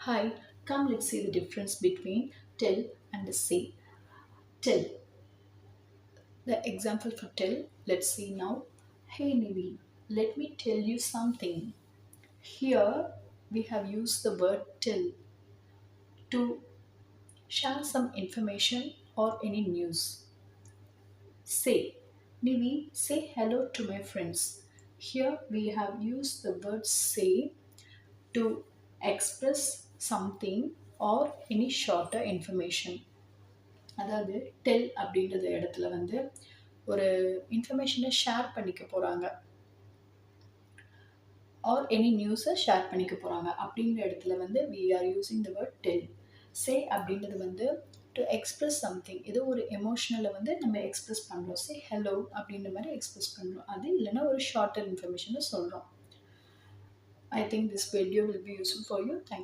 Hi, come let's see the difference between tell and say. Tell. The example for tell, let's see now. Hey Nivi, let me tell you something. Here we have used the word tell to share some information or any news. Say. Nivi, say hello to my friends. Here we have used the word say to express something or any shorter information. அதாவது del அப்படின்றத இடத்துல வந்து ஒரு இன்ஃபர்மேஷனை share பண்ணிக்க போகிறாங்க or any நியூஸை share பண்ணிக்க போகிறாங்க அப்படிங்கிற இடத்துல வந்து we are using the word tell. Say அப்படின்றது வந்து டு எக்ஸ்பிரஸ் சம்திங், ஏதோ ஒரு எமோஷனலை வந்து நம்ம எக்ஸ்பிரஸ் பண்ணுறோம். சே ஹலோ அப்படின்ற மாதிரி எக்ஸ்பிரஸ் பண்ணுறோம். அது இல்லைன்னா ஒரு ஷார்ட்டர் இன்ஃபர்மேஷனை சொல்கிறோம். I think this video will be useful for you. Thank